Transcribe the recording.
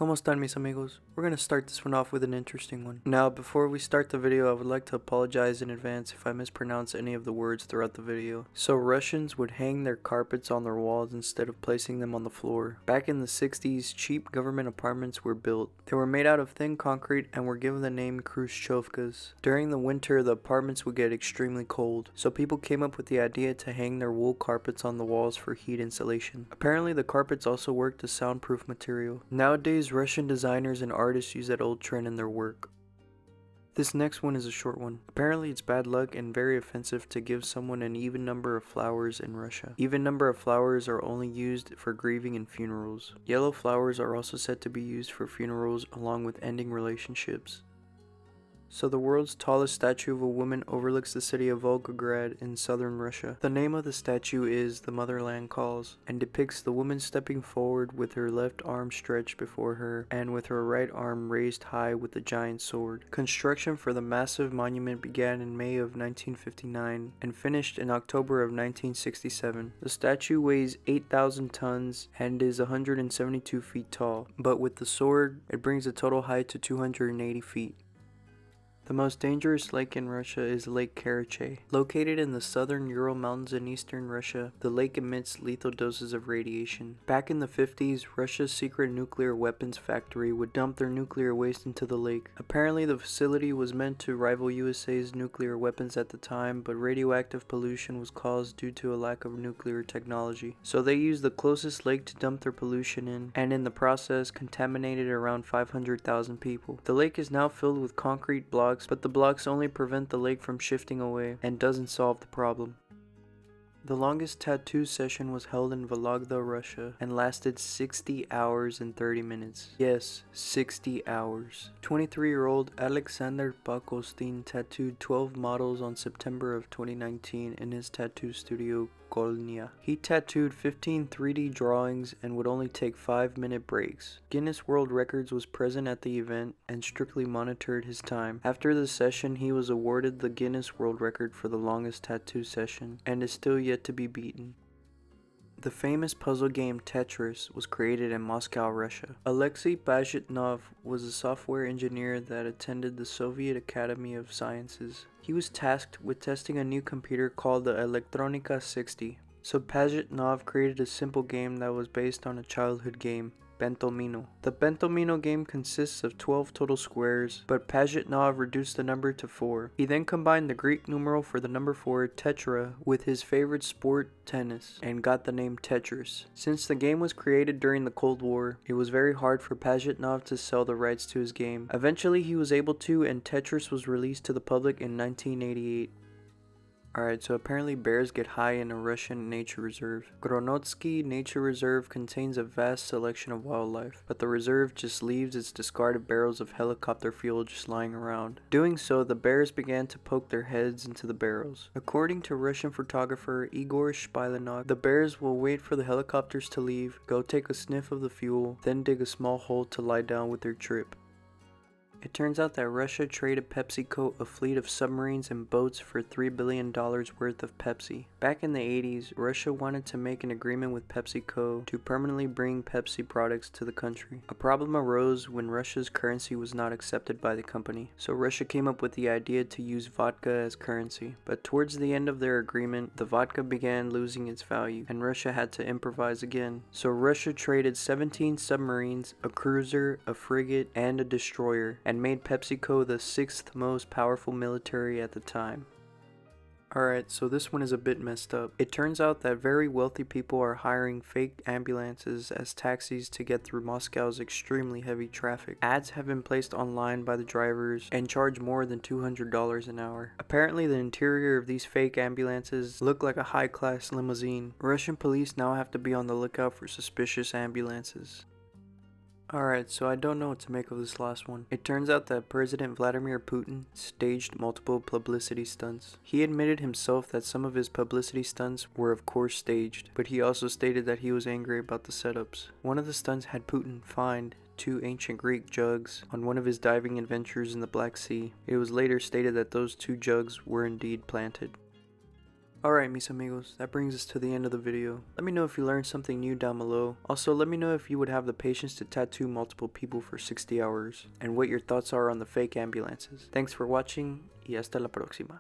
¿Cómo están mis amigos? We're gonna start this one off with an interesting one. Now, before we start the video, I would like to apologize in advance if I mispronounce any of the words throughout the video. So Russians would hang their carpets on their walls instead of placing them on the floor. Back in the 60s, cheap government apartments were built. They were made out of thin concrete and were given the name Khrushchevkas. During the winter, the apartments would get extremely cold, so people came up with the idea to hang their wool carpets on the walls for heat insulation. Apparently, the carpets also worked as soundproof material. Nowadays, Russian designers and artists use that old trend in their work. This next one is a short one. Apparently it's bad luck and very offensive to give someone an even number of flowers in Russia. Even number of flowers are only used for grieving and funerals. Yellow flowers are also said to be used for funerals along with ending relationships. So the world's tallest statue of a woman overlooks the city of Volgograd in southern Russia. The name of the statue is The Motherland Calls and depicts the woman stepping forward with her left arm stretched before her and with her right arm raised high with a giant sword. Construction for the massive monument began in May of 1959 and finished in October of 1967. The statue weighs 8,000 tons and is 172 feet tall, but with the sword, it brings the total height to 280 feet. The most dangerous lake in Russia is Lake Karachay. Located in the southern Ural Mountains in eastern Russia, the lake emits lethal doses of radiation. Back in the 50s, Russia's secret nuclear weapons factory would dump their nuclear waste into the lake. Apparently, the facility was meant to rival USA's nuclear weapons at the time, but radioactive pollution was caused due to a lack of nuclear technology. So they used the closest lake to dump their pollution in, and in the process, contaminated around 500,000 people. The lake is now filled with concrete blocks, but the blocks only prevent the lake from shifting away and doesn't solve the problem. The longest tattoo session was held in Vologda, Russia, and lasted 60 hours and 30 minutes. Yes, 60 hours. 23-year-old Alexander Pakostin tattooed 12 models on September of 2019 in his tattoo studio, Golnia. He tattooed 15 3D drawings and would only take 5-minute breaks. Guinness World Records was present at the event and strictly monitored his time. After the session, he was awarded the Guinness World Record for the longest tattoo session and is still yet to be beaten. The famous puzzle game Tetris was created in Moscow, Russia. Alexei Pajitnov was a software engineer that attended the Soviet Academy of Sciences. He was tasked with testing a new computer called the Elektronika 60. So Pajitnov created a simple game that was based on a childhood game, Pentomino. The Pentomino game consists of 12 total squares, but Pajitnov reduced the number to 4. He then combined the Greek numeral for the number 4, tetra, with his favorite sport, tennis, and got the name Tetris. Since the game was created during the Cold War, it was very hard for Pajitnov to sell the rights to his game. Eventually he was able to, and Tetris was released to the public in 1988. Alright, so apparently bears get high in a Russian nature reserve. Gronotsky Nature Reserve contains a vast selection of wildlife, but the reserve just leaves its discarded barrels of helicopter fuel just lying around. Doing so, the bears began to poke their heads into the barrels. According to Russian photographer Igor Shpilinok, the bears will wait for the helicopters to leave, go take a sniff of the fuel, then dig a small hole to lie down with their trip. It turns out that Russia traded PepsiCo a fleet of submarines and boats for $3 billion worth of Pepsi. Back in the 80s, Russia wanted to make an agreement with PepsiCo to permanently bring Pepsi products to the country. A problem arose when Russia's currency was not accepted by the company, so Russia came up with the idea to use vodka as currency. But towards the end of their agreement, the vodka began losing its value, and Russia had to improvise again. So Russia traded 17 submarines, a cruiser, a frigate, and a destroyer, and made PepsiCo the 6th most powerful military at the time. Alright, so this one is a bit messed up. It turns out that very wealthy people are hiring fake ambulances as taxis to get through Moscow's extremely heavy traffic. Ads have been placed online by the drivers and charge more than $200 an hour. Apparently the interior of these fake ambulances look like a high-class limousine. Russian police now have to be on the lookout for suspicious ambulances. Alright, so I don't know what to make of this last one. It turns out that President Vladimir Putin staged multiple publicity stunts. He admitted himself that some of his publicity stunts were of course staged, but he also stated that he was angry about the setups. One of the stunts had Putin find 2 ancient Greek jugs on one of his diving adventures in the Black Sea. It was later stated that those 2 jugs were indeed planted. Alright, mis amigos, that brings us to the end of the video. Let me know if you learned something new down below. Also, let me know if you would have the patience to tattoo multiple people for 60 hours, and what your thoughts are on the fake ambulances. Thanks for watching, y hasta la próxima.